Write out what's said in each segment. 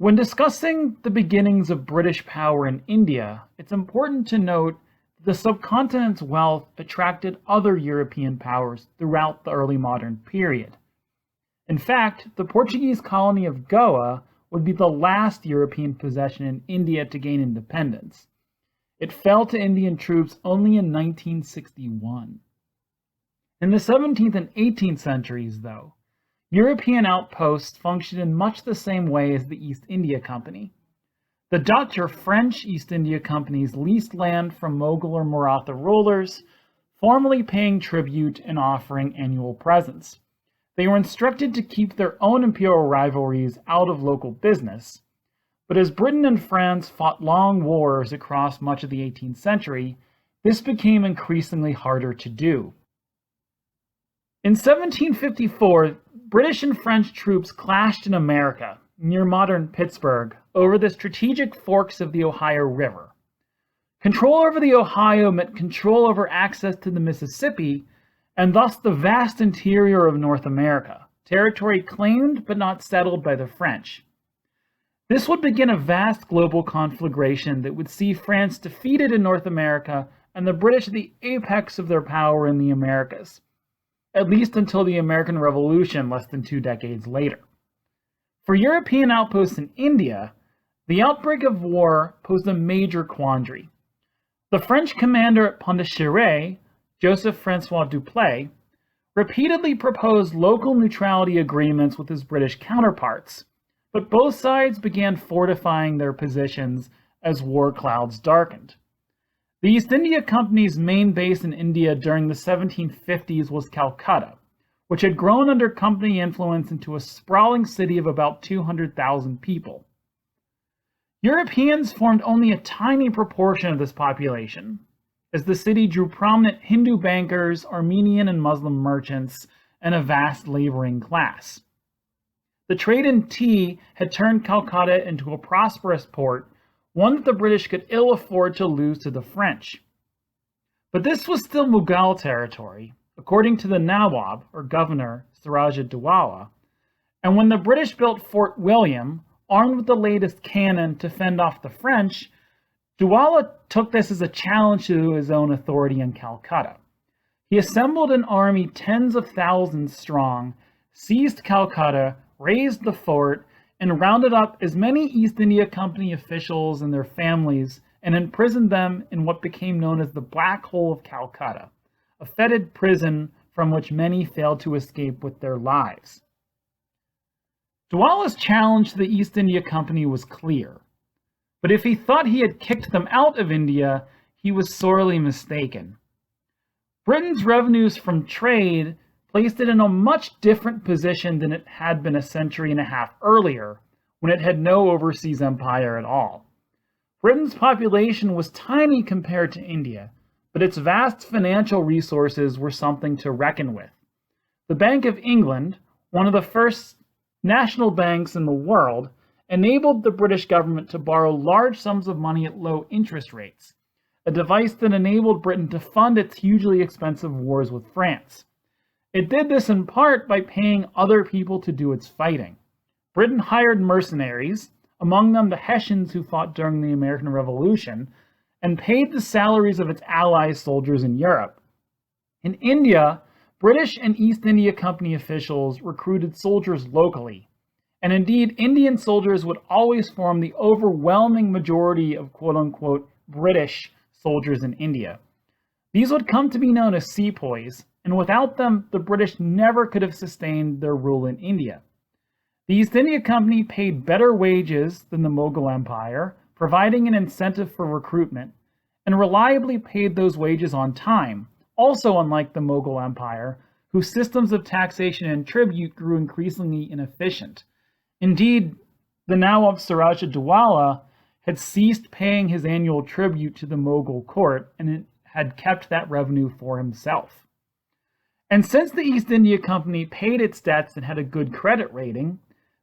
When discussing the beginnings of British power in India, it's important to note that the subcontinent's wealth attracted other European powers throughout the early modern period. In fact, the Portuguese colony of Goa would be the last European possession in India to gain independence. It fell to Indian troops only in 1961. In the 17th and 18th centuries, though, European outposts functioned in much the same way as the East India Company. The Dutch or French East India Companies leased land from Mughal or Maratha rulers, formally paying tribute and offering annual presents. They were instructed to keep their own imperial rivalries out of local business, but as Britain and France fought long wars across much of the 18th century, this became increasingly harder to do. In 1754, British and French troops clashed in America, near modern Pittsburgh, over the strategic forks of the Ohio River. Control over the Ohio meant control over access to the Mississippi, and thus the vast interior of North America, territory claimed but not settled by the French. This would begin a vast global conflagration that would see France defeated in North America and the British at the apex of their power in the Americas, at least until the American Revolution less than 2 decades later. For European outposts in India, the outbreak of war posed a major quandary. The French commander at Pondicherry, Joseph-Francois Dupleix, repeatedly proposed local neutrality agreements with his British counterparts, but both sides began fortifying their positions as war clouds darkened. The East India Company's main base in India during the 1750s was Calcutta, which had grown under company influence into a sprawling city of about 200,000 people. Europeans formed only a tiny proportion of this population, as the city drew prominent Hindu bankers, Armenian and Muslim merchants, and a vast laboring class. The trade in tea had turned Calcutta into a prosperous port, one that the British could ill afford to lose to the French. But this was still Mughal territory, according to the Nawab, or governor, Siraj-ud-Dawla, and when the British built Fort William, armed with the latest cannon to fend off the French, Dawla took this as a challenge to his own authority in Calcutta. He assembled an army tens of thousands strong, seized Calcutta, razed the fort, and rounded up as many East India Company officials and their families and imprisoned them in what became known as the Black Hole of Calcutta, a fetid prison from which many failed to escape with their lives. Dawla's challenge to the East India Company was clear, but if he thought he had kicked them out of India, he was sorely mistaken. Britain's revenues from trade placed it in a much different position than it had been a century and a half earlier, when it had no overseas empire at all. Britain's population was tiny compared to India, but its vast financial resources were something to reckon with. The Bank of England, one of the first national banks in the world, enabled the British government to borrow large sums of money at low interest rates, a device that enabled Britain to fund its hugely expensive wars with France. It did this in part by paying other people to do its fighting. Britain hired mercenaries, among them the Hessians who fought during the American Revolution, and paid the salaries of its allies' soldiers in Europe. In India, British and East India Company officials recruited soldiers locally, and indeed Indian soldiers would always form the overwhelming majority of quote-unquote British soldiers in India. These would come to be known as sepoys, and without them, the British never could have sustained their rule in India. The East India Company paid better wages than the Mughal Empire, providing an incentive for recruitment, and reliably paid those wages on time, also unlike the Mughal Empire, whose systems of taxation and tribute grew increasingly inefficient. Indeed, the Nawab Siraj-ud-Dawla had ceased paying his annual tribute to the Mughal court and had kept that revenue for himself. And since the East India Company paid its debts and had a good credit rating,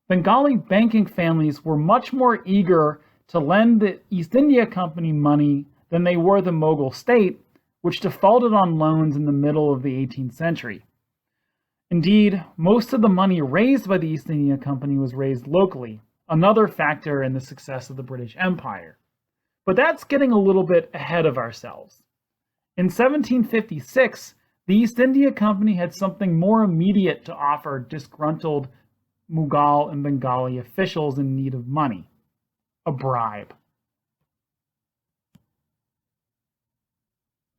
Bengali banking families were much more eager to lend the East India Company money than they were the Mughal state, which defaulted on loans in the middle of the 18th century. Indeed, most of the money raised by the East India Company was raised locally, another factor in the success of the British Empire. But that's getting a little bit ahead of ourselves. In 1756, the East India Company had something more immediate to offer disgruntled Mughal and Bengali officials in need of money: a bribe.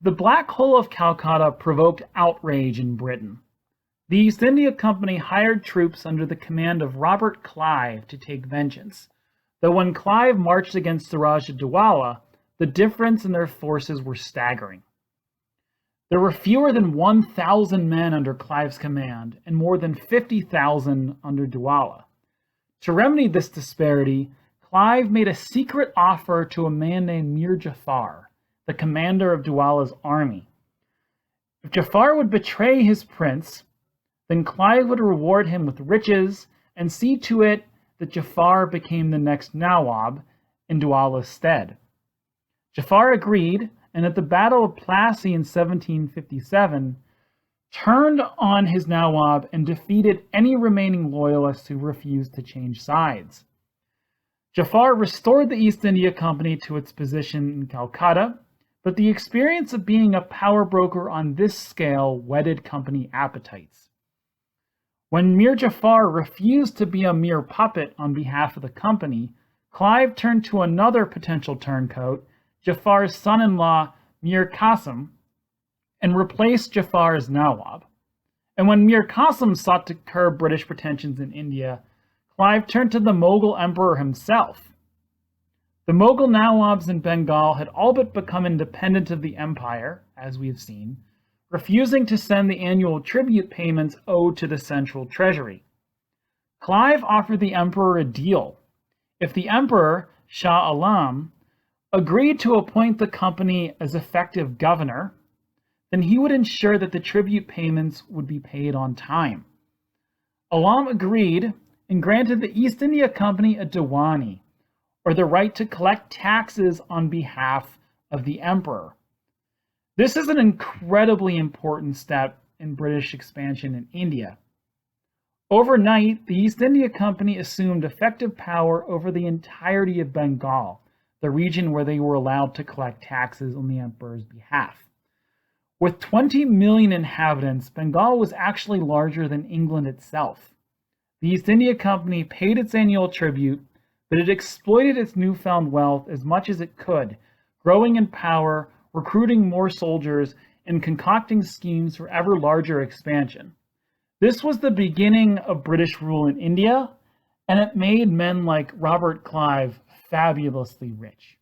The Black Hole of Calcutta provoked outrage in Britain. The East India Company hired troops under the command of Robert Clive to take vengeance, though when Clive marched against Siraj-ud-Dawla, the difference in their forces were staggering. There were fewer than 1,000 men under Clive's command and more than 50,000 under Dawla. To remedy this disparity, Clive made a secret offer to a man named Mir Jafar, the commander of Dawla's army. If Jafar would betray his prince, then Clive would reward him with riches and see to it that Jafar became the next Nawab in Dawla's stead. Jafar agreed, and at the Battle of Plassey in 1757, turned on his Nawab and defeated any remaining loyalists who refused to change sides. Jafar restored the East India Company to its position in Calcutta, but the experience of being a power broker on this scale whetted company appetites. When Mir Jafar refused to be a mere puppet on behalf of the company, Clive turned to another potential turncoat, Jafar's son-in-law, Mir Qasim, and replaced Jafar as Nawab. And when Mir Qasim sought to curb British pretensions in India, Clive turned to the Mughal emperor himself. The Mughal Nawabs in Bengal had all but become independent of the empire, as we have seen, refusing to send the annual tribute payments owed to the central treasury. Clive offered the emperor a deal. If the emperor, Shah Alam, agreed to appoint the company as effective governor, then he would ensure that the tribute payments would be paid on time. Alam agreed and granted the East India Company a Diwani, or the right to collect taxes on behalf of the emperor. This is an incredibly important step in British expansion in India. Overnight, the East India Company assumed effective power over the entirety of Bengal, the region where they were allowed to collect taxes on the emperor's behalf. With 20 million inhabitants, Bengal was actually larger than England itself. The East India Company paid its annual tribute, but it exploited its newfound wealth as much as it could, growing in power, recruiting more soldiers, and concocting schemes for ever larger expansion. This was the beginning of British rule in India, and it made men like Robert Clive fabulously rich.